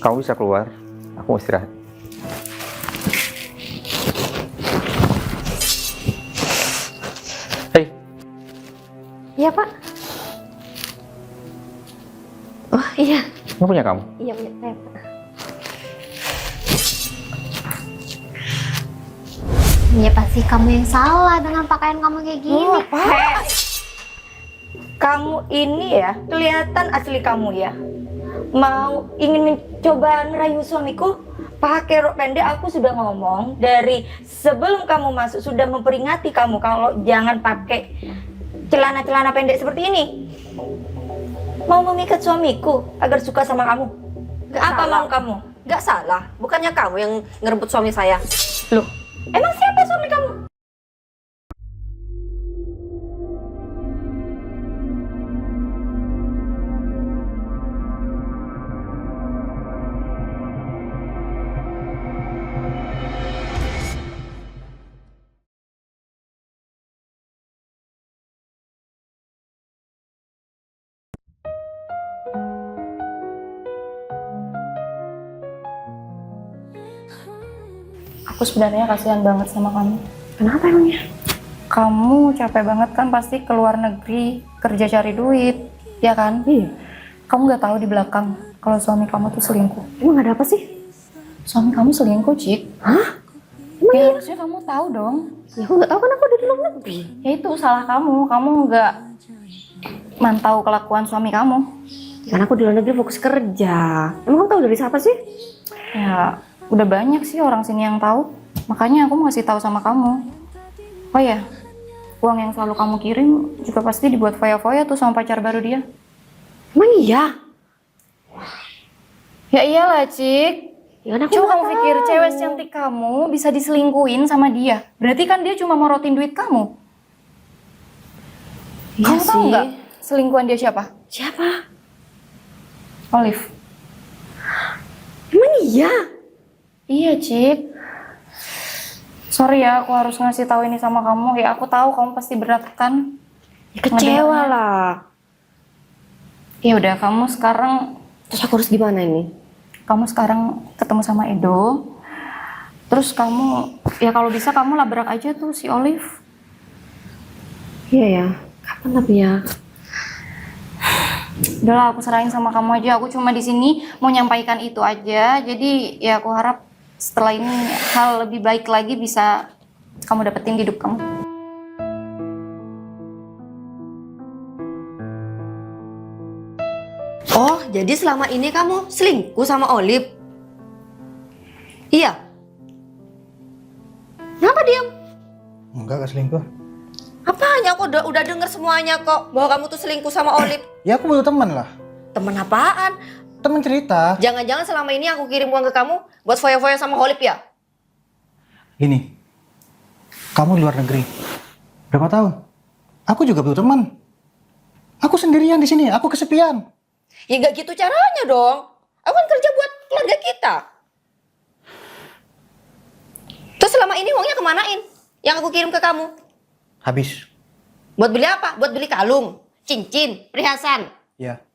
Kamu bisa keluar, aku mau istirahat. Hei, Iya Pak. Oh iya. ini punya kamu? Iya punya saya Pak. Iya pasti kamu yang salah dengan pakaian kamu kayak gini. Kamu ini ya, kelihatan asli kamu ya. Mau ingin mencoba merayu suamiku pakai rok pendek. Aku sudah ngomong dari sebelum kamu masuk, sudah memperingati kamu kalau jangan pakai celana-celana pendek seperti ini. Mau memikat suamiku agar suka sama kamu. Gak Apa salah. mau kamu? Gak salah, bukannya kamu yang ngerebut suami saya. Loh, emang siapa suami kamu? Aku sebenarnya kasihan banget sama kamu. Kenapa emangnya? Kamu capek banget kan pasti ke luar negeri kerja cari duit, ya kan? Iya. Kamu nggak tahu di belakang kalau suami kamu tuh selingkuh. Emang ada apa sih? Suami kamu selingkuh, Cik. Hah? Emang Ya iya? harusnya kamu tahu dong. Ya aku nggak tahu kan aku ada di luar negeri. Ya itu salah kamu. Kamu nggak mantau kelakuan suami kamu. Karena aku di luar negeri fokus kerja. Emang kamu tahu dari siapa sih? Ya udah banyak sih orang sini yang tahu. Makanya aku mau ngasih tahu sama kamu. Oh ya, uang yang selalu kamu kirim juga pasti dibuat foya-foya tuh sama pacar baru dia. Emang iya? Ya iyalah, Cik. Ya kan aku Coba nggak kamu pikir tahu. cewek cantik kamu bisa diselingkuhin sama dia. Berarti kan dia cuma morotin duit kamu. Iya Kamu tahu sih. nggak selingkuhan dia siapa? Siapa? Olive. Emang iya? Iya, Cik. Sorry ya, aku harus ngasih tahu ini sama kamu. Ya aku tahu kamu pasti berat kan. Ya kecewa lah. Ya udah, kamu sekarang Terus aku harus gimana ini? ketemu sama Edo. Terus kamu ya kalau bisa kamu labrak aja tuh si Olive. Iya ya. Kapan tapi ya? Udahlah, aku serahin sama kamu aja. Aku cuma di sini mau nyampaikan itu aja. Jadi ya aku harap setelah ini hal lebih baik lagi bisa kamu dapetin di hidup kamu. Oh, jadi selama ini kamu selingkuh sama Olive? Iya. Kenapa diam? Enggak selingkuh. Apanya? Aku udah denger semuanya kok bahwa kamu tuh selingkuh sama Olive. Ya aku butuh teman lah. Temen apaan? Teman cerita. Jangan-jangan selama ini aku kirim uang ke kamu buat foya-foya sama Olive ya? Gini. Kamu di luar negeri. Berapa tahun? Aku juga butuh teman. Aku sendirian di sini. Aku kesepian. Ya nggak gitu caranya dong. Aku kan kerja buat keluarga kita. Terus selama ini uangnya kemanain? Yang aku kirim ke kamu? Habis. Buat beli apa? Buat beli kalung, cincin, perhiasan. Ya.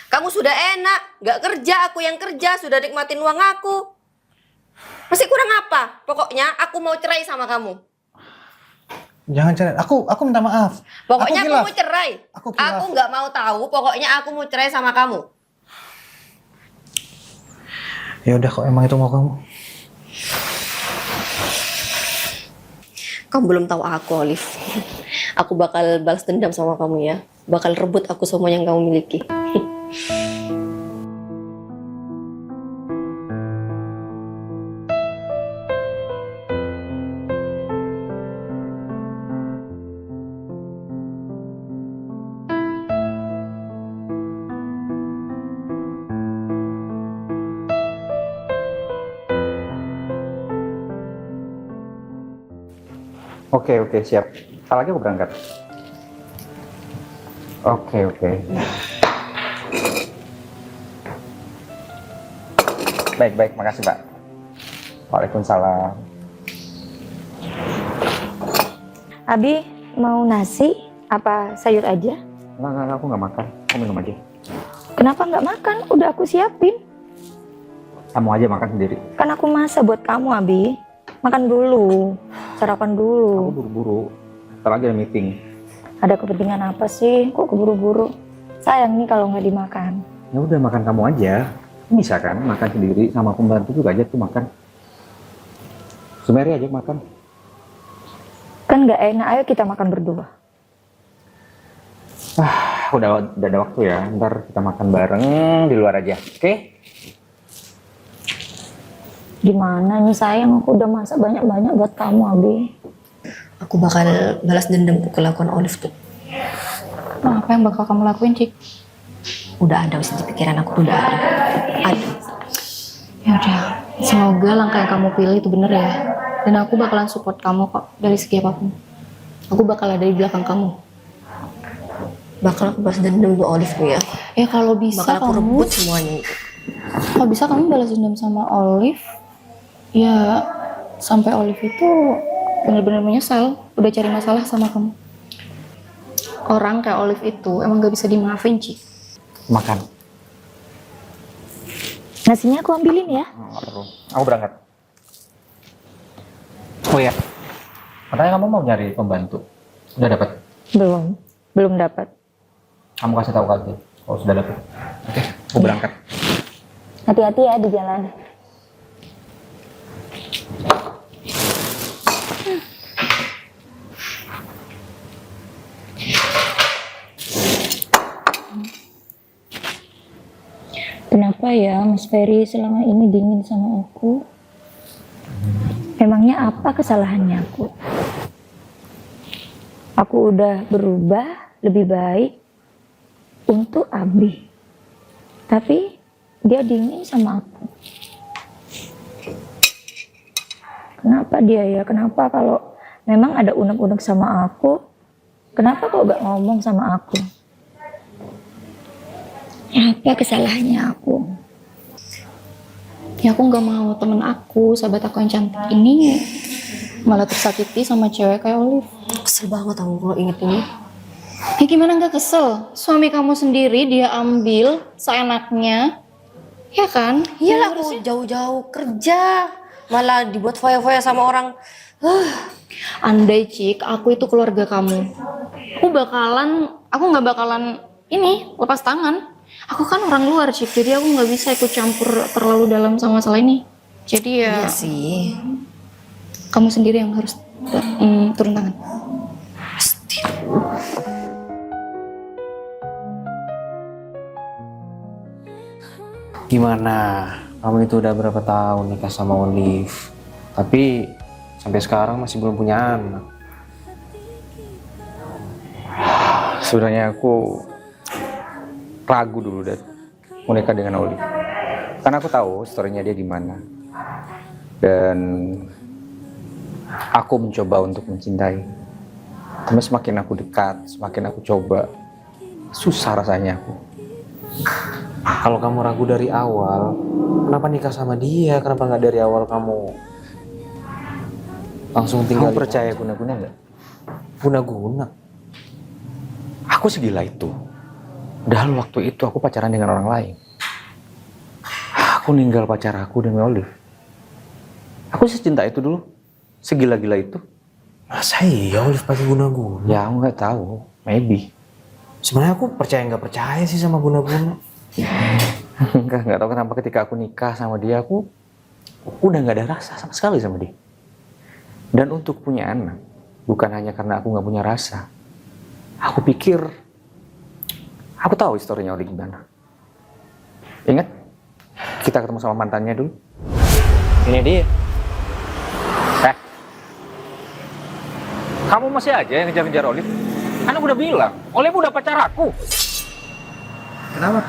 Kamu sudah enak, nggak kerja, aku yang kerja, sudah nikmatin uang aku. Masih kurang apa? Pokoknya aku mau cerai sama kamu. Jangan cerai. Aku minta maaf. Pokoknya aku khilaf. mau cerai. Aku khilaf. Aku nggak mau tahu, pokoknya aku mau cerai sama kamu. Ya udah, kok emang itu mau kamu. Kamu belum tahu aku, Olive. Aku bakal balas dendam sama kamu ya. Bakal rebut aku semua yang kamu miliki. Oke, siap. Ntar lagi aku berangkat. Oke. Baik, makasih Pak. Waalaikumsalam. Abi, mau nasi? Apa sayur aja? Enggak, aku nggak makan. Aku minum aja. Kenapa nggak makan? Udah aku siapin. Kamu aja makan sendiri. Kan aku masak buat kamu, Abi. Makan dulu, sarapan Aku dulu. buru-buru. Ntar lagi ada meeting. Ada kepentingan apa sih? Kok keburu-buru? Sayang nih kalau nggak dimakan. Ya udah makan kamu aja. Bisa kan makan sendiri sama pembantu juga aja tuh makan. Semeri aja makan. Kan nggak enak, ayo kita makan berdua. Udah ada waktu ya. Ntar kita makan bareng di luar aja. Oke? Gimana nih sayang, aku udah masak banyak-banyak buat kamu, Abi. Aku bakal balas dendam kelakuan Olive tuh. Nah, apa yang bakal kamu lakuin, Cik? Udah ada di pikiran aku tuh udah ada. Ada. Ya udah, semoga langkah yang kamu pilih itu bener ya. Dan aku bakalan support kamu kok dari segi apapun. Aku bakal ada di belakang kamu. Bakal aku balas dendam ke Olive tuh ya. Ya kalau bisa Bakal aku kamu, rebut semuanya itu. kalau bisa kamu balas dendam sama Olive, ya sampai Olive itu bener-bener menyesal, udah cari masalah sama kamu. Orang kayak Olive itu emang gak bisa dimaafin, Ci. Makan. Nasinya aku ambilin ya. Nggak perlu. Aku berangkat. Oh ya. Katanya kamu mau nyari pembantu. Udah dapat? Belum dapat. Kamu kasih tahu Kalti kalau sudah dapat. Oke, aku berangkat. Hati-hati ya di jalan. Kenapa ya Mas Ferry selama ini dingin sama aku? Memangnya apa kesalahannya aku? Aku udah berubah lebih baik untuk Abi. Tapi dia dingin sama aku. Kenapa dia ya? Kenapa kalau memang ada unek-unek sama aku, kenapa kok gak ngomong sama aku? Apa kesalahannya aku? Ya aku nggak mau temen aku, sahabat aku yang cantik ini malah tersakiti sama cewek kayak Olive. Kesel banget aku kalau inget ini. Ya gimana nggak kesel? Suami kamu sendiri dia ambil seenaknya, ya kan? Iyalah aku jauh-jauh kerja, malah dibuat foya-foya sama orang. Andai Cik, aku itu keluarga kamu, aku nggak bakalan ini lepas tangan. Aku kan orang luar Cik, jadi aku nggak bisa ikut campur terlalu dalam sama masalah ini. Jadi ya Iya sih. kamu sendiri yang harus turun tangan. Gimana? Kamu itu udah berapa tahun nikah sama Olive, tapi sampai sekarang masih belum punya anak. Sebenarnya aku ragu dulu dan mau nikah dengan Olive. Karena aku tahu historinya dia gimana. Dan aku mencoba untuk mencintai. Tapi semakin aku dekat, semakin aku coba, susah rasanya aku. Kalau kamu ragu dari awal, kenapa nikah sama dia? Kenapa nggak dari awal kamu langsung tinggal? Kamu percaya guna-guna nggak? Guna-guna? Aku segila itu. Padahal waktu itu aku pacaran dengan orang lain. Aku ninggal pacar aku demi Olive. Aku secinta itu dulu, segila-gila itu. Masa iya Olive pakai guna-guna? Ya aku nggak tahu, maybe. Sebenarnya aku percaya nggak percaya sih sama guna-guna. nggak tahu kenapa ketika aku nikah sama dia, aku udah nggak ada rasa sama sekali sama dia. Dan untuk punya anak, bukan hanya karena aku nggak punya rasa. Aku pikir, aku tahu historinya Oli gimana. Ingat, kita ketemu sama mantannya dulu. Ini dia. Kamu masih aja yang ngejar-ngejar Olive? Kan aku udah bilang, Olive udah pacar aku. Kenapa?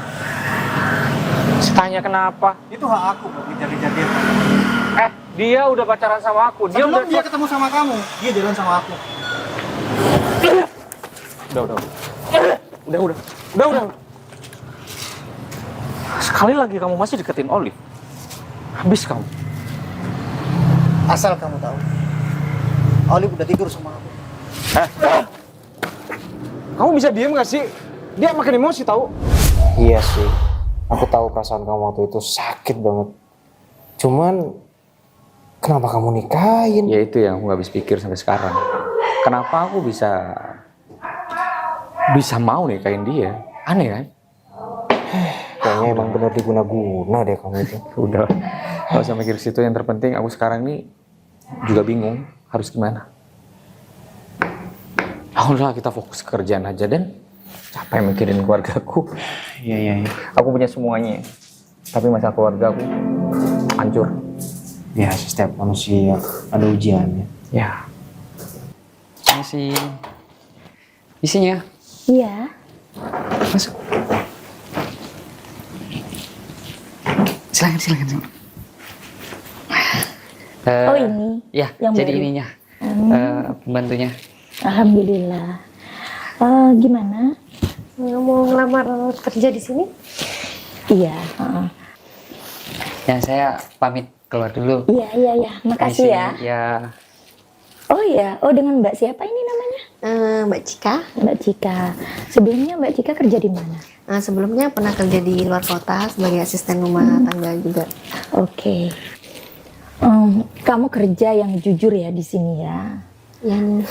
Tanya kenapa? Itu hak aku buat ngejar-ngejar dia. Dia udah pacaran sama aku. Sebelum dia ketemu sama kamu, dia jalan sama aku. Udah. Sekali lagi kamu masih deketin Olive, habis kamu. Asal kamu tahu, Olive udah tidur sama aku. Kamu bisa diem gak sih? Dia makin emosi tahu. Iya sih. Aku tahu perasaan kamu waktu itu sakit banget. Cuman kenapa kamu nikahin? Ya itu yang aku nggak habis pikir sampai sekarang. Kenapa aku bisa mau nikahin dia? Aneh kan? Kayaknya emang bener diguna-guna deh kamu itu. Udah, nggak usah mikir situ. Yang terpenting aku sekarang ini juga bingung harus gimana. Udah kita fokus ke kerjaan aja dan capek mikirin keluargaku. Iya. Aku punya semuanya, tapi masalah keluarga aku hancur. Ya, setiap manusia ada ujiannya. Ya, Masih isinya. Iya. Masuk. Silakan. Oh ini. Ya, yang jadi baru. ininya. Pembantunya. Alhamdulillah. Gimana? Mau ngelamar kerja di sini? Iya. heeh. Ya, saya pamit keluar dulu. Iya. Makasih Permisi. ya. Ya. Oh iya. Oh dengan Mbak siapa ini namanya? Mbak Cika. Mbak Cika. Sebelumnya Mbak Cika kerja di mana? Sebelumnya pernah kerja di luar kota sebagai asisten rumah tangga juga. Oke. Kamu kerja yang jujur ya di sini ya. Yang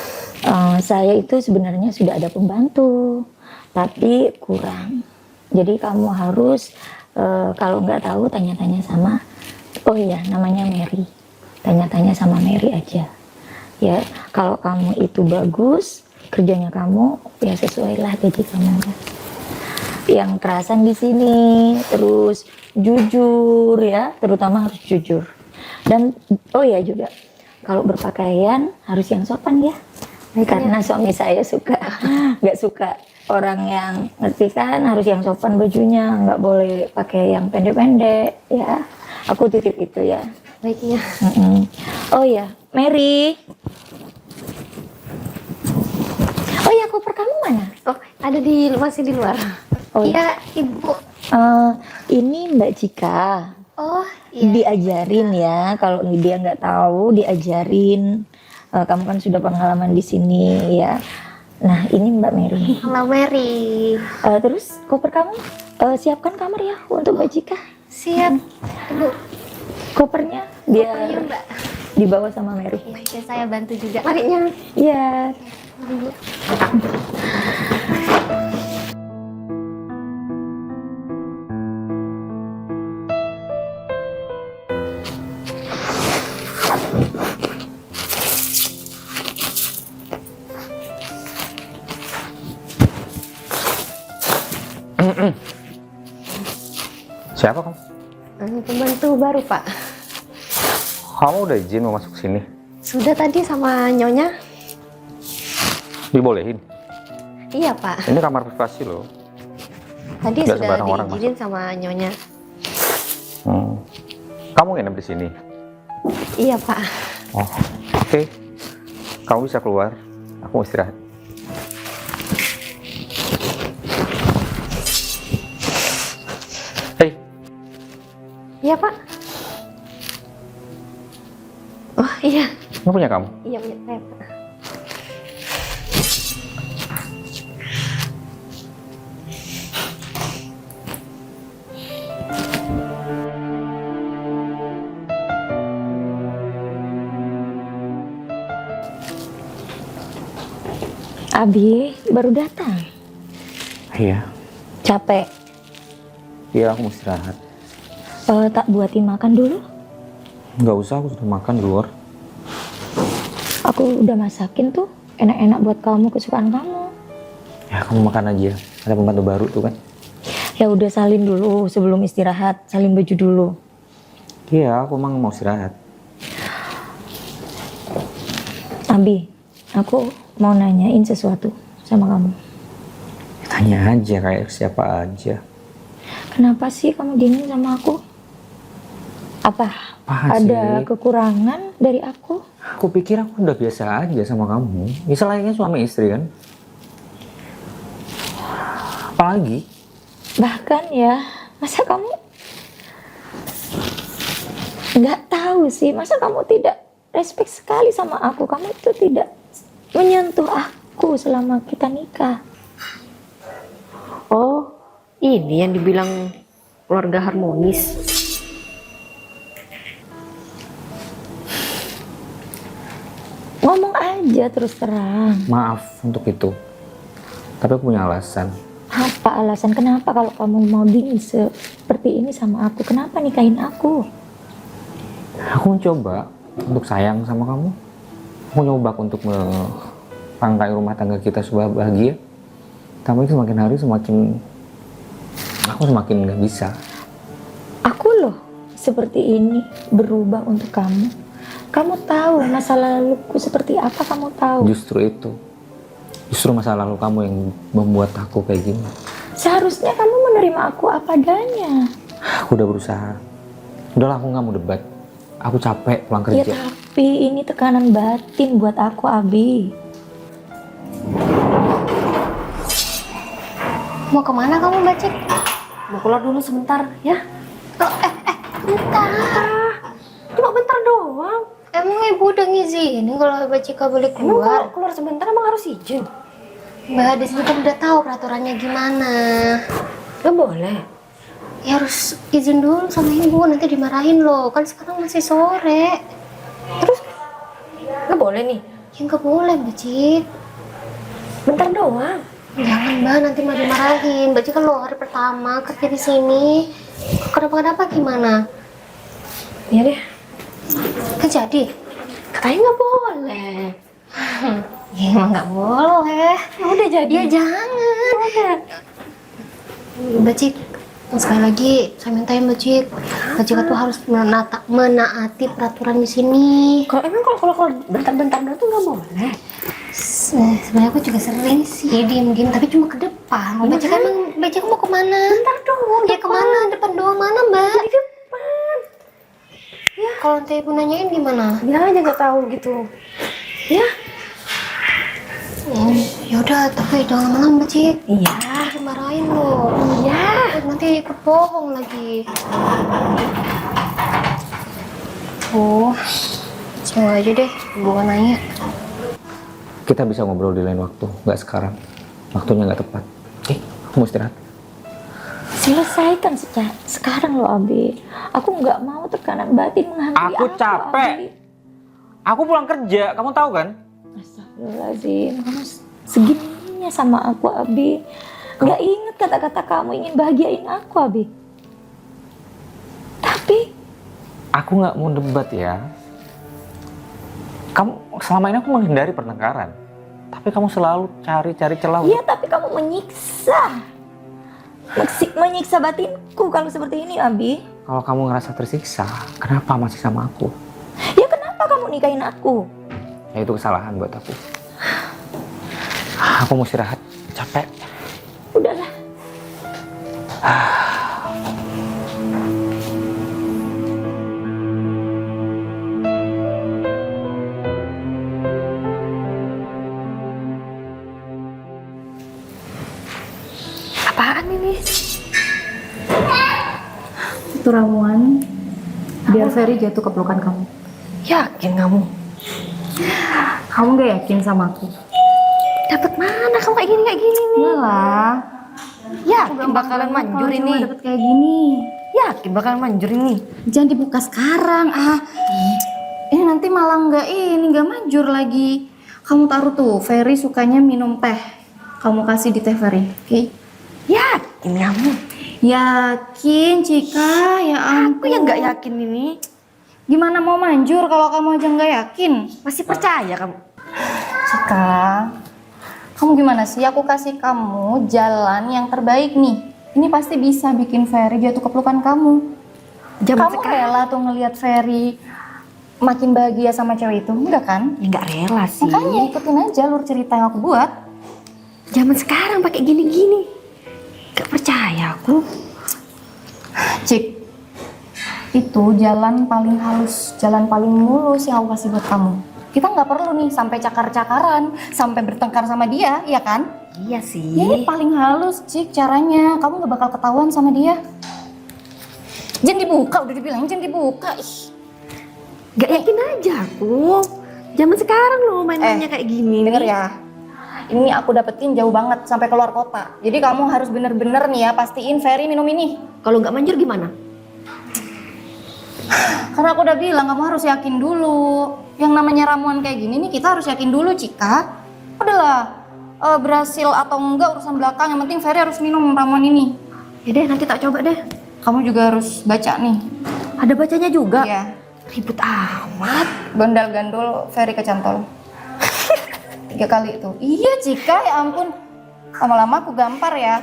Saya itu sebenarnya sudah ada pembantu, tapi kurang. Jadi kamu harus kalau nggak tahu tanya-tanya sama, oh iya namanya Mary. Tanya-tanya sama Mary aja. Ya kalau kamu itu bagus, kerjanya kamu ya sesuai lah gaji kamu. Yang kerasan di sini, terus jujur ya, terutama harus jujur. Dan oh ya juga kalau berpakaian harus yang sopan ya. Karena suami saya nggak suka orang yang ngerti kan, harus yang sopan bajunya, nggak boleh pakai yang pendek-pendek ya. Aku titip itu ya. baiknya. Oh ya, Mary. Oh ya, koper kamu mana? Oh, ada masih di luar. Oh Iya, Ibu. Ini Mbak Cika. Oh, iya. Diajarin ya, kalau dia nggak tahu diajarin. Kamu kan sudah pengalaman di sini ya. Nah ini Mbak Mary. Halo Mary. Terus koper kamu, siapkan kamar ya untuk Mbak Cika. Siap. Ibu, Kopernya biar kopernya, Mbak. dibawa sama Mary. Baik, ya, saya bantu juga. Marinya. Iya. Ibu. siapa kamu? Pembantu baru, Pak. Kamu udah izin mau masuk sini? Sudah tadi sama Nyonya? Dibolehin? Iya, Pak. Ini kamar privasi loh. Tadi Nggak sudah sembarang orang diizinin sama Nyonya. Kamu nginep di sini? Iya, Pak. Oh, oke. Kamu bisa keluar. Aku mau istirahat. Hei, Iya, Pak. Oh, iya. ini punya kamu? Iya, punya saya, Pak. Abi baru datang. Iya. Capek. Iya, aku mau istirahat. Tak buatin makan dulu. Nggak usah, aku sudah makan di luar. Aku udah masakin tuh, enak-enak buat kamu, kesukaan kamu. Ya, kamu makan aja. Ada pembantu baru tuh kan? Ya udah salin dulu sebelum istirahat, salin baju dulu. Iya, aku emang mau istirahat. Abi, aku mau nanyain sesuatu sama kamu. Tanya aja kayak siapa aja. Kenapa sih kamu dingin sama aku? Apa Apa ada sih? kekurangan dari aku? Aku pikir aku udah biasa aja sama kamu. Ya layaknya suami istri kan? Apalagi? Bahkan ya, masa kamu nggak tahu sih? Masa kamu tidak respect sekali sama aku? Kamu itu tidak menyentuh aku selama kita nikah. Oh, ini yang dibilang keluarga harmonis. Ngomong aja terus terang. Maaf untuk itu. Tapi aku punya alasan. Apa alasan kenapa kalau kamu mau dingin seperti ini sama aku? Kenapa nikahin aku? Aku mencoba untuk sayang sama kamu. Aku nyoba untuk merangkai rumah tangga kita supaya bahagia. Tapi semakin hari aku semakin nggak bisa. Aku loh seperti ini berubah untuk kamu. Kamu tahu masa laluku seperti apa, kamu tahu. Justru masa lalu kamu yang membuat aku kayak gini. Seharusnya kamu menerima aku apa adanya. Aku udah berusaha. Udahlah, aku nggak mau debat. Aku capek pulang Ya kerja. tapi ini tekanan batin buat aku, Abi. Mau kemana kamu, Mbak Cik? Mau keluar dulu sebentar, ya? Bentar. Cuma bentar doang. Emang ibu udah ngizinin kalau Mbak Cika boleh Emang keluar? kalau keluar sebentar emang harus izin? Mbak, di sini kan udah tahu peraturannya gimana. Gak boleh. Ya harus izin dulu sama ibu, nanti dimarahin loh. Kan sekarang masih sore. Terus gak boleh nih? Ya nggak boleh, Mbak Cik. Bentar doang. Jangan, Mbak, nanti mau dimarahin. Mbak Cik kan lo hari pertama kerja di sini. Kenapa gimana? Iya deh. Kan jadi? Katanya gak boleh. Ya emang nggak boleh. Ya udah jadi. Ya jangan. Mbak Cik, sekali lagi saya minta ya Mbak Cik. Mbak Cik tuh harus menaati peraturan di sini. Kalau emang kalau bentar-bentar doang tuh gak boleh. Sebenarnya aku juga sering sih diem-diem, tapi cuma ke depan. Mbak Cik emang Mbak Cik mau kemana? Bentar doang. Ya kemana? Depan doang mana Mbak? Di depan. Ya. Kalau nanti ibu nanyain gimana? Bilang aja gak tahu gitu. Ya. Ya udah, tapi jangan lama-lama Mbak Cik. Iya. Dimarahin loh. Iya. Nanti ikut bohong lagi. Oh, semoga aja deh ibu nanya. Kita bisa ngobrol di lain waktu, nggak sekarang. Waktunya nggak tepat. Aku mau istirahat. Selesaikan sekarang loh, Abi. Aku nggak mau tekanan batin menghantui Aku capek. Abi. Aku pulang kerja, kamu tahu kan? Astagfirullahaladzim, kamu segininya sama aku, Abi. Nggak inget kata-kata kamu ingin bahagiain aku, Abi. Tapi Aku nggak mau debat ya. Selama ini aku menghindari pertengkaran. Tapi kamu selalu cari-cari celah. iya, tapi kamu menyiksa. Menyiksa batinku kalau seperti ini, Abi. Kalau kamu ngerasa tersiksa, kenapa masih sama aku? Ya kenapa kamu nikahin aku? Ya itu kesalahan buat aku. Aku mau istirahat, capek. Udahlah. Apaan ini? Itu ramuan biar Ferry jatuh ke pelukan kamu. Yakin kamu? Kamu gak yakin sama aku? Dapat mana kamu kayak gini nih? Iyalah. Yakin bakalan manjur ini? Dapat kayak gini. Yakin bakalan manjur ini? Jangan dibuka sekarang. Ini nanti malah nggak manjur lagi. Kamu taruh tuh, Ferry sukanya minum teh. Kamu kasih di teh Ferry, oke? Yakin kamu? Yakin, Cika, ya ampun. Aku yang nggak yakin ini. Gimana mau manjur kalau kamu aja nggak yakin? Masih percaya kamu? Cika, kamu gimana sih? Aku kasih kamu jalan yang terbaik nih. Ini pasti bisa bikin Ferry jatuh ke pelukan kamu. Zaman Kamu sekarang rela tuh ngelihat Ferry makin bahagia sama cewek itu? Enggak kan? ya nggak rela sih. Makanya ikutin aja alur cerita yang aku buat. Zaman sekarang pakai gini-gini. Gak percaya aku. Cik, itu jalan paling halus, jalan paling mulus yang aku kasih buat kamu. Kita nggak perlu nih sampai cakar-cakaran, sampai bertengkar sama dia, ya kan? Iya sih. Ya, ini paling halus, Cik, caranya. Kamu nggak bakal ketahuan sama dia. Jangan dibuka, udah dibilang jangan dibuka. Ih. Gak yakin aja aku. Zaman sekarang loh mainannya kayak gini. Denger ya, ini aku dapetin jauh banget sampai keluar kota. Jadi kamu harus bener-bener nih ya pastiin Ferry minum ini. Kalau nggak manjur gimana? Karena aku udah bilang kamu harus yakin dulu. Yang namanya ramuan kayak gini nih kita harus yakin dulu, Cika. Udahlah, berhasil atau enggak urusan belakang. Yang penting Ferry harus minum ramuan ini. Ya deh, nanti tak coba deh. Kamu juga harus baca nih. Ada bacanya juga? Iya. Ribut amat. Gondal gandul Ferry kecantol. 3 kali itu. Iya, Cika, ya ampun. Lama-lama aku gampar ya.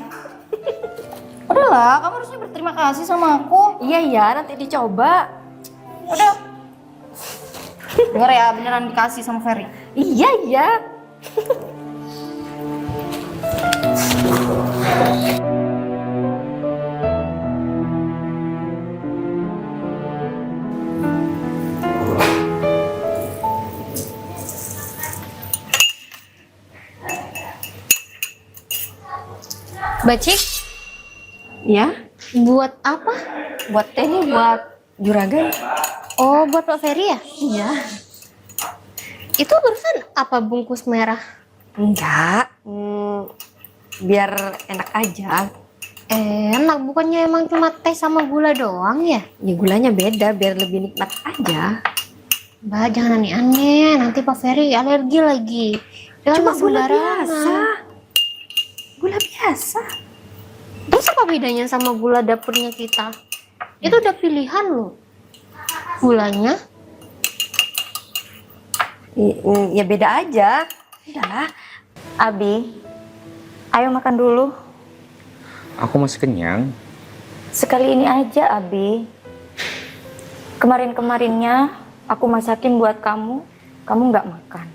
Udahlah, kamu harusnya berterima kasih sama aku. Iya ya, nanti dicoba. Udah. Dengar ya, beneran dikasih sama Ferry. Iya ya. Bacik, Ya, buat apa? buat teh nih, buat juragan. Oh, buat Pak Ferry ya? Iya. Itu barusan apa bungkus merah? Enggak, biar enak aja. Enak, bukannya emang cuma teh sama gula doang ya? Ya gulanya beda, biar lebih nikmat aja. Mbak, jangan aneh-aneh, nanti Pak Ferry alergi lagi. Jangan Cuma gula sembarangan. biasa. Gula biasa. Terus apa bedanya sama gula dapurnya kita? Itu udah pilihan loh. Gulanya Ya beda aja. Udahlah. Abi, ayo makan dulu. Aku masih kenyang. Sekali ini aja, Abi. Kemarin-kemarinnya aku masakin buat kamu, kamu nggak makan.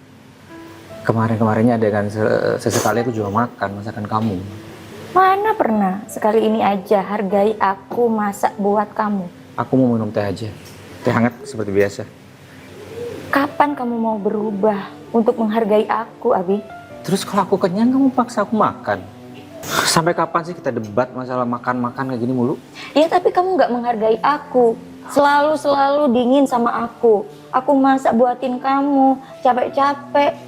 Kemarin-kemarinnya ada kan sesekali aku juga makan masakan kamu. Mana pernah, sekali ini aja hargai aku masak buat kamu. Aku mau minum teh aja. Teh hangat seperti biasa. Kapan kamu mau berubah untuk menghargai aku, Abi? Terus kalau aku kenyang kamu paksa aku makan. Sampai kapan sih kita debat masalah makan-makan kayak gini mulu? Ya tapi kamu nggak menghargai aku. Selalu dingin sama aku. Aku masak buatin kamu, capek-capek.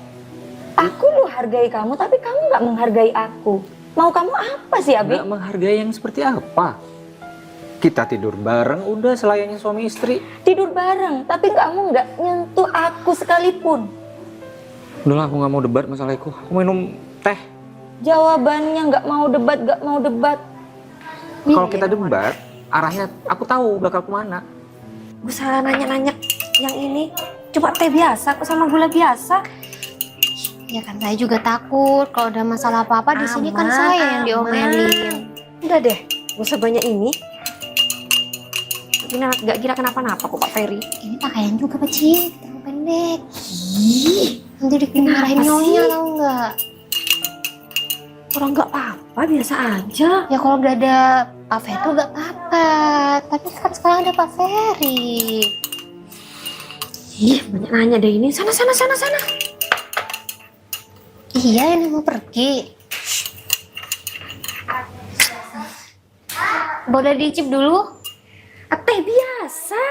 Aku lu hargai kamu, tapi kamu nggak menghargai aku. Mau kamu apa sih, Abi? Nggak menghargai yang seperti apa? Kita tidur bareng, udah selayaknya suami istri. Tidur bareng, tapi kamu nggak nyentuh aku sekalipun. Udahlah, aku nggak mau debat masalah itu. Aku minum teh. Jawabannya nggak mau debat. Kalau kita debat, arahnya aku tahu bakal kemana. Gue salah nanya-nanya yang ini. Cuma teh biasa kok sama gula biasa. ya kan saya juga takut kalau ada masalah apa-apa di sini kan Aman, saya yang aman. diomelin. Udah deh, gak usah banyak ini. Gak kira kenapa-napa kok Pak Ferry. Ini pakaian juga kecil, terlalu pendek. Nanti dimarahin Kenapa nyonya sih? tau nggak? Orang gak apa-apa, biasa aja. Ya kalau gak ada Pak Ferry gak apa-apa. Tapi kan sekarang ada Pak Ferry. Ih, banyak nanya deh ini. Sana. Iya, ini mau pergi. Boleh dicip dulu? Teh biasa.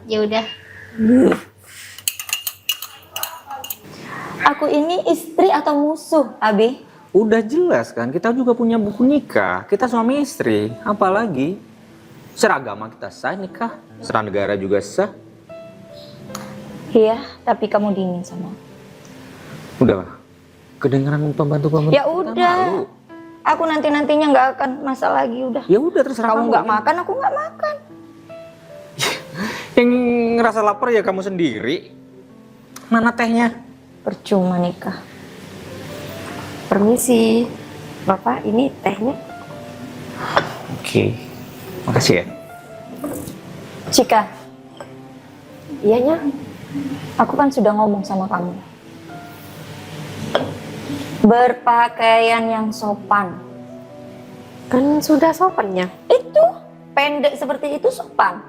Ya udah. Aku ini istri atau musuh, Abi? Udah jelas kan, kita juga punya buku nikah. Kita suami istri, apalagi seragama kita sah nikah, serah negara juga sah. Iya, tapi kamu dingin sama aku. Udahlah, kedengeran pembantu-pembantu Ya kita udah. malu. Aku nantinya nggak akan masak lagi udah. Ya udah terserah Kamu nggak kamu. makan, aku nggak makan. Yang ngerasa lapar ya kamu sendiri. Mana tehnya? Percuma nikah. Permisi, Bapak, ini tehnya. Oke, makasih ya. Cika, iyanya, aku kan sudah ngomong sama kamu. Berpakaian yang sopan. Kan sudah sopannya. Itu, pendek seperti itu sopan.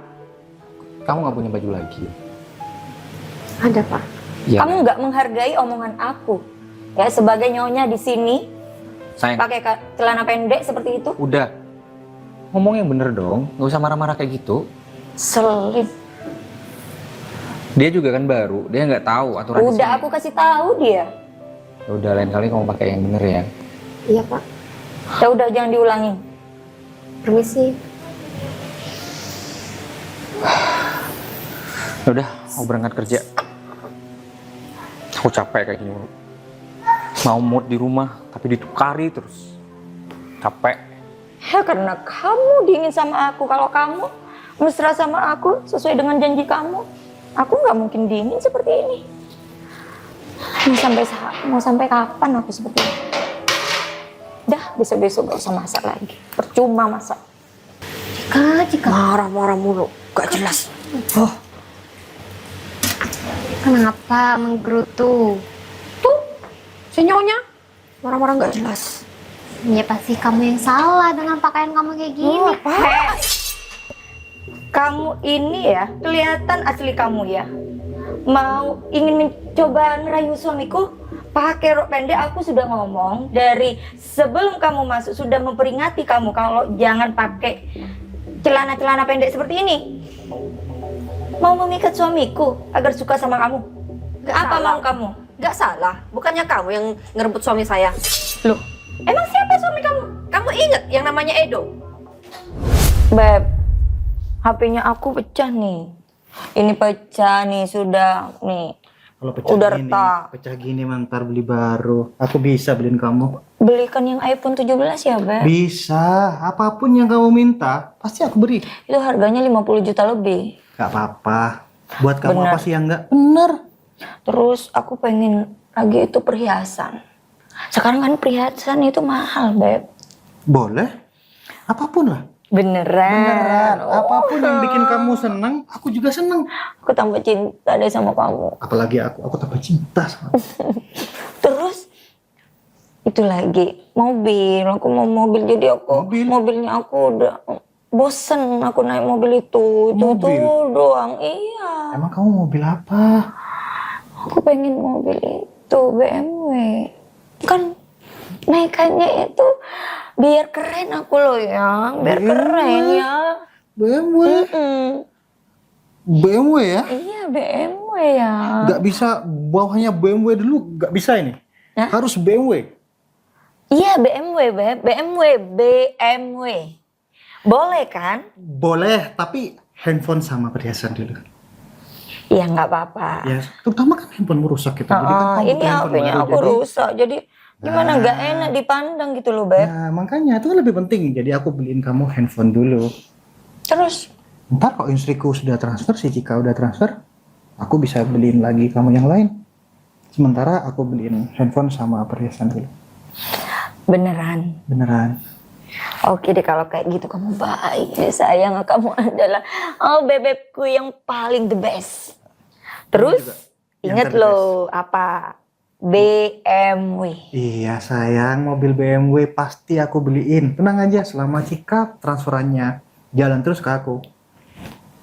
Kamu nggak punya baju lagi? Ada Pak. Ya. Kamu nggak menghargai omongan aku. Ya, sebagai nyonya di sini, Sayang, pakai celana pendek seperti itu. udah. Ngomong yang bener dong, nggak usah marah-marah kayak gitu. Selin. Dia juga kan baru, dia nggak tahu aturan di Udah sini. aku kasih tahu dia. Ya udah, lain kali kamu pakai yang bener ya. Iya Pak. Ya udah jangan diulangin. Permisi. Ya udah, mau berangkat kerja. Aku capek kayak gini. Mau mood di rumah, tapi ditukari terus. Capek. Ya karena kamu dingin sama aku. Kalau kamu mesra sama aku sesuai dengan janji kamu, aku nggak mungkin dingin seperti ini. Mau sampai kapan aku seperti ini? Dah, besok-besok gak usah masak lagi. Percuma masak. Cika. Marah-marah mulu, gak jelas. Oh, Kenapa menggerutu? tuh, senyonya marah-marah gak jelas. Ya pasti kamu yang salah dengan pakaian kamu kayak gini. Kamu ini ya, kelihatan asli kamu ya. Mau ingin mencoba ngerayu suamiku pakai rok pendek. Aku sudah ngomong dari sebelum kamu masuk, sudah memperingati kamu kalau jangan pakai celana-celana pendek seperti ini. Mau memikat suamiku agar suka sama kamu. Gak Apa salah. mau kamu? Gak salah, bukannya kamu yang ngerebut suami saya. Loh, emang siapa suami kamu? Kamu inget yang namanya Edo? Beb, HP-nya aku pecah nih. Ini pecah nih, sudah nih. Kalau pecah Udah gini, retak. pecah gini ntar beli baru. Aku bisa beliin kamu. Belikan yang iPhone 17 ya, Beb. Bisa, apapun yang kamu minta, pasti aku beri. Itu harganya 50 juta lebih. Gak apa-apa. Buat kamu Bener. apa sih yang enggak? Bener. Terus aku pengen lagi itu perhiasan. Sekarang kan perhiasan itu mahal, Beb. Boleh. Apapun lah. Beneran. Apapun yang bikin kamu senang, aku juga senang. Aku tambah cinta deh sama kamu. Apalagi aku tambah cinta sama kamu. Terus itu lagi mobil. Aku mau mobil, jadi aku Mobil? mobilnya aku udah bosen aku naik mobil itu. Itu Mobil? tuh doang. Iya. Emang kamu mobil apa? Aku pengen mobil itu BMW. Kan naikannya itu biar keren aku loh ya, biar keren ya. BMW? Mm-mm. BMW ya? Iya BMW ya. Gak bisa bawahnya BMW dulu, gak bisa ini. Hah? Harus BMW. Iya BMW, Beb. BMW. Boleh kan? Boleh, tapi handphone sama perhiasan dulu. Iya nggak apa-apa. Ya, terutama kan handphone merusak gitu. Jadi kan kamu Ini butuh handphone HP-nya baru, aku jadi- rusak, jadi gimana nggak enak dipandang gitu loh, Beb. Nah, makanya itu kan lebih penting. Jadi aku beliin kamu handphone dulu. Terus Ntar kalau istriku sudah transfer, si Cika udah transfer, aku bisa beliin lagi kamu yang lain. Sementara aku beliin handphone sama perhiasan dulu. beneran. Beneran. Oke deh kalau kayak gitu kamu baik deh, sayang, kamu adalah bebekku yang paling the best. Terus yang ingat terbest. loh apa BMW. Iya sayang, mobil BMW pasti aku beliin. Tenang aja, selama Cika transferannya jalan terus ke aku,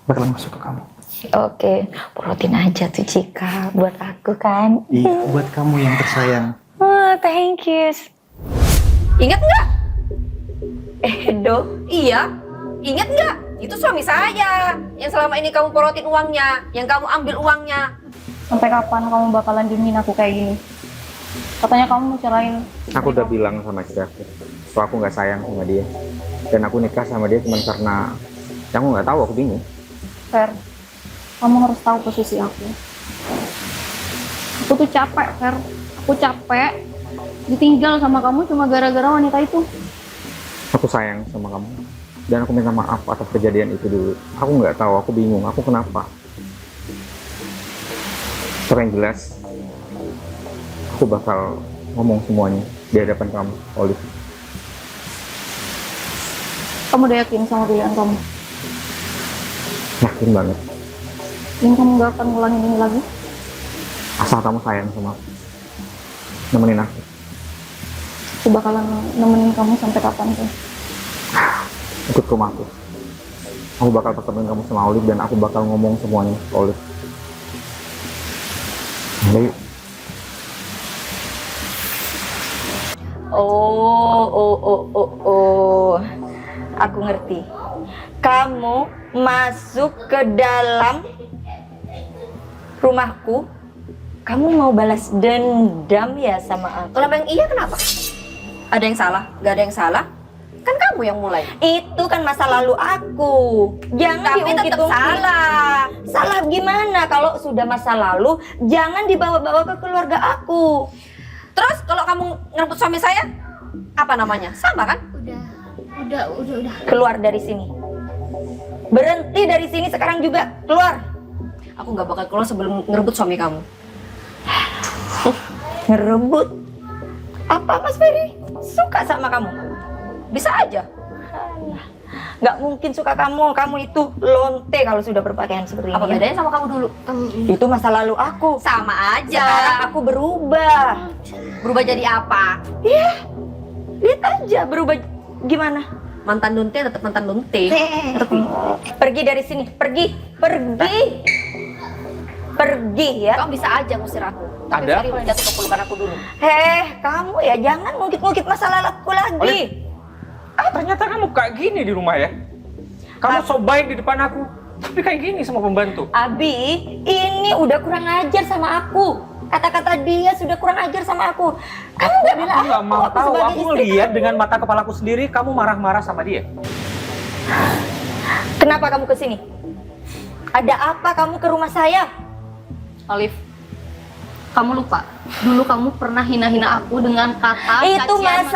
bakalan masuk ke kamu. Oke, protein aja tuh Cika buat aku kan. Iya, buat kamu yang tersayang. Thank you. Ingat nggak? Edo, Iya, ingat nggak? Itu suami saya yang selama ini kamu porotin uangnya, yang kamu ambil uangnya. Sampai kapan kamu bakalan diemin aku kayak gini? Katanya kamu mau cerain. Aku udah bilang sama istri aku, kalau aku nggak sayang sama dia. Dan aku nikah sama dia cuma karena yang aku nggak tahu, aku bingung. Fer, kamu harus tahu posisi aku. Aku tuh capek, Fer. Aku capek ditinggal sama kamu cuma gara-gara wanita itu. Aku sayang sama kamu. Dan aku minta maaf atas kejadian itu dulu. Aku nggak tahu, aku bingung, aku kenapa. Tapi yang jelas, aku bakal ngomong semuanya di hadapan kamu, Olive. Kamu udah yakin sama pilihan kamu? Yakin banget. Ini kamu gak akan ngulangin ini lagi? Asal kamu sayang sama aku. Nemenin aku. Aku bakalan nemenin kamu sampai kapan tuh? Ikut ke rumahku. Aku bakal pertemuin kamu sama Olive dan aku bakal ngomong semuanya ke Olive. Jadi, Oh, aku ngerti. Kamu masuk ke dalam rumahku, kamu mau balas dendam ya sama aku. Kalau yang iya kenapa? Ada yang salah? Gak ada yang salah? Kan kamu yang mulai. Itu kan masa lalu aku. Jangan Tapi tetap diungkit-ungkit. salah. Salah gimana? Kalau sudah masa lalu, jangan dibawa-bawa ke keluarga aku. Terus kalau kamu ngerebut suami saya, apa namanya? Sama kan? Udah. Keluar dari sini. Berhenti dari sini sekarang juga. Keluar. Aku nggak bakal keluar sebelum ngerebut suami kamu. Ngerebut? Apa Mas Ferry? Suka sama kamu? Bisa aja. Nggak mungkin suka kamu. Kamu itu lonte kalau sudah berpakaian seperti Apa ini. Ya. bedanya sama kamu dulu? Itu masa lalu aku. Sama aja. Sekarang aku berubah. Berubah jadi apa? Iya. Lihat aja berubah gimana. Mantan lunte tetap mantan lunte. Pergi dari sini. Pergi. Pergi ya. Kamu bisa aja ngusir aku. Tapi Ada Ferry udah jatuh ke pelukan aku dulu. Kamu ya jangan ngungkit-ngungkit masalah aku lagi. Ternyata kamu kayak gini di rumah ya. Kamu so baik di depan aku, tapi kayak gini sama pembantu. Abi, ini udah kurang ajar sama aku. Kata-kata dia sudah kurang ajar sama aku. Kamu nggak bilang Aku nggak mau tahu. sebagai Aku istri lihat kamu. dengan mata kepalaku sendiri kamu marah-marah sama dia. Kenapa kamu kesini? Ada apa kamu ke rumah saya? Olive, kamu lupa dulu kamu pernah hina-hina aku dengan kata Itu cacian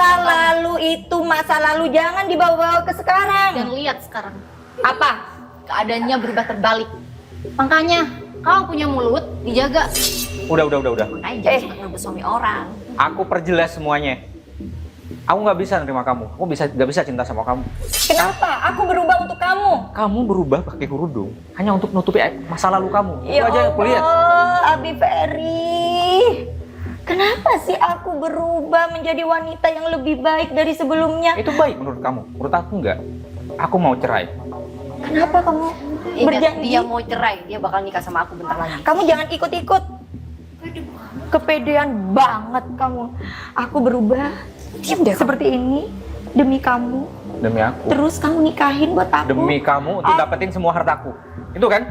masa lalu. Jangan dibawa-bawa ke sekarang. dan lihat sekarang Apa? keadaannya berubah terbalik. Makanya kamu punya mulut dijaga. Udah. Makanya jangan suka ngerebut suami orang. Aku perjelas semuanya. Aku nggak bisa nerima kamu. Aku nggak bisa cinta sama kamu. Kenapa? Aku berubah untuk kamu. Kamu berubah pakai kerudung hanya untuk nutupi masa lalu kamu. Itu Ya aja yang aku lihat. Allah, Abi Ferry. Kenapa sih aku berubah menjadi wanita yang lebih baik dari sebelumnya? Itu baik menurut kamu. Menurut aku enggak. Aku mau cerai. Kenapa kamu Ingat, berjanji? dia mau cerai, dia bakal nikah sama aku bentar lagi. Kamu jangan ikut-ikut. Kepedean banget kamu. Aku berubah seperti ini demi kamu. Demi aku. Terus kamu nikahin buat aku. Demi kamu untuk Ah. dapetin semua hartaku. Itu kan?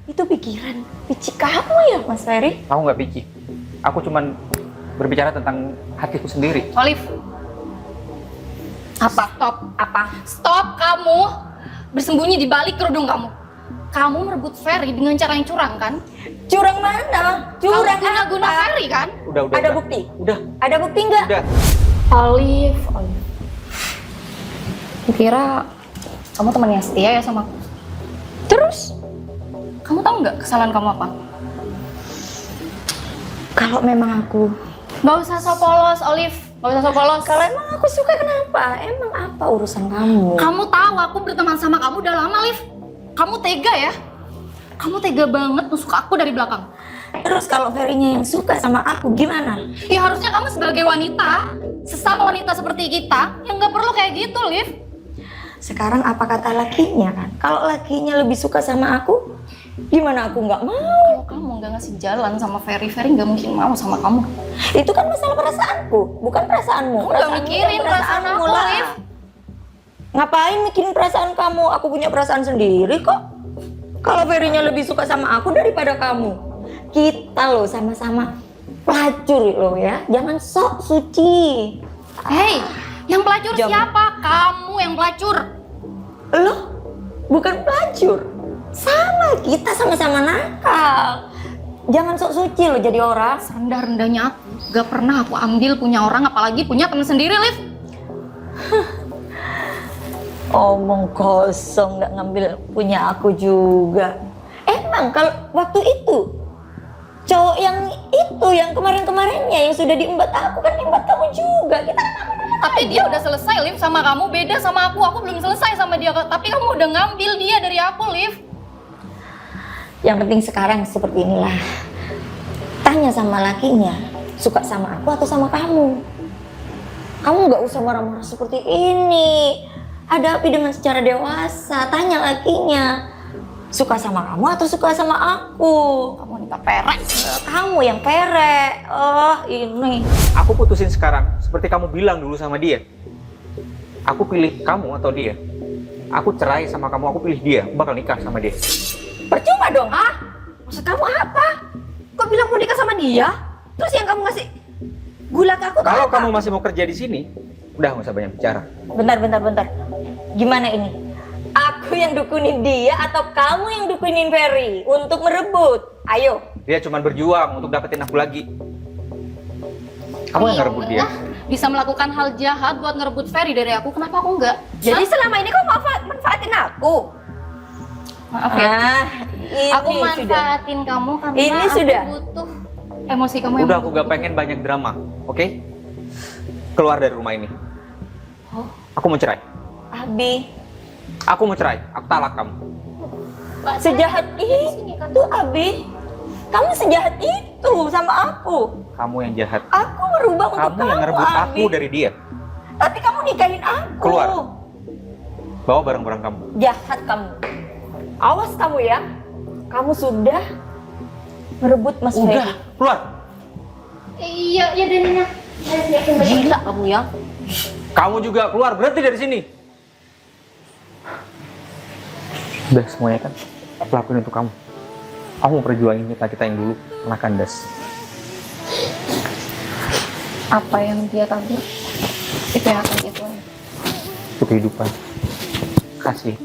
Itu pikiran pici kamu ya, Mas Ferry? Aku nggak pici. Aku cuman berbicara tentang hatiku sendiri. Olive, Apa? stop kamu bersembunyi di balik kerudung kamu. Kamu merebut Ferry dengan cara yang curang kan? Curang mana? Curang Kamu guna-guna apa? Ferry kan? Udah. Ada udah. bukti? Udah. Ada bukti nggak? Udah. Olive. Kira kamu temannya setia ya sama aku? Terus? Kamu tahu nggak kesalahan kamu apa? Kalau memang aku, Nggak usah so polos, Olive. Nggak usah so polos. kalau emang aku suka kenapa? Emang apa urusan kamu? Kamu tahu aku berteman sama kamu udah lama, Liv. Kamu tega ya? Kamu tega banget nusuk aku dari belakang. Terus kalau Ferry-nya yang suka sama aku gimana? Ya harusnya kamu sebagai wanita, sesama wanita seperti kita, yang nggak perlu kayak gitu, Liv. Sekarang apa kata lakinya kan? Kalau lakinya lebih suka sama aku, gimana aku nggak mau? Kalau kamu nggak ngasih jalan sama Ferry, Ferry nggak mungkin mau sama kamu. Itu kan masalah perasaanku, bukan perasaanmu. Kamu nggak mikirin perasaan aku, lah. Liv. Ngapain mikirin perasaan kamu? Aku punya perasaan sendiri kok. Kalau Ferry-nya lebih suka sama aku daripada kamu. Kita loh sama-sama pelacur loh ya. Jangan sok suci. Hei, yang pelacur Jam. siapa? Kamu yang pelacur. Loh, bukan pelacur. Sama, kita sama-sama nakal. Jangan sok suci loh jadi orang. Rendah-rendahnya aku, gak pernah aku ambil punya orang, apalagi punya teman sendiri, Liv. Omong kosong, nggak ngambil punya aku juga. Emang kalau waktu itu cowok yang itu yang kemarin-kemarinnya yang sudah diembat aku kan diembat kamu juga. Kita kan aman-aman Tapi aja. dia udah selesai, Liv, sama kamu. Beda sama aku belum selesai sama dia. Tapi kamu udah ngambil dia dari aku, Liv. Yang penting sekarang seperti inilah. Tanya sama lakinya, suka sama aku atau sama kamu? Kamu nggak usah marah-marah seperti ini. Hadapi dengan secara dewasa. Tanya lakinya, suka sama kamu atau suka sama aku? Kamu wanita perek. Kamu yang perek. Oh, ini. Aku putusin sekarang, seperti kamu bilang dulu sama dia. Aku pilih kamu atau dia. Aku cerai sama kamu, aku pilih dia. Aku bakal nikah sama dia. Percuma dong. Hah? Maksud kamu apa? Kok bilang mau nikah sama dia? Terus yang kamu ngasih gula ke aku tuh Kalau apa? kamu masih mau kerja di sini, udah nggak usah banyak bicara. Bentar. Gimana ini? Aku aku yang dukunin dia atau kamu yang dukunin Ferry untuk merebut? Ayo. Dia cuma berjuang untuk dapetin aku lagi. Kamu yang ngerebut dia. Bisa melakukan hal jahat buat ngerebut Ferry dari aku, kenapa aku enggak? Jadi selama ini kau manfaatin aku? Maaf ya. Ini Aku sudah. manfaatin kamu karena Ini aku sudah. butuh emosi kamu yang Udah, aku gak pengen banyak drama, oke? Keluar dari rumah ini. Aku mau cerai. Abi, Aku mau cerai. Aku talak kamu. sejahat itu Abi. Kamu sejahat itu sama aku. Kamu yang jahat. Aku merubah untuk Kamu yang ngerebut Abi. aku dari dia. Tapi kamu nikahin aku. Keluar. Bawa barang-barang kamu. Jahat kamu. Awas kamu ya. Kamu sudah merebut Mas Ferry. Udah, keluar. Iya, iya Nina. Gila kamu ya. Kamu juga keluar, berhenti dari sini. Udah semuanya kan, aku lakuin untuk kamu. Aku mau perjuangin kita yang dulu, pernah kandas. Apa yang dia tabur, itu yang akan dia tuai. Itu kehidupan. Kasih.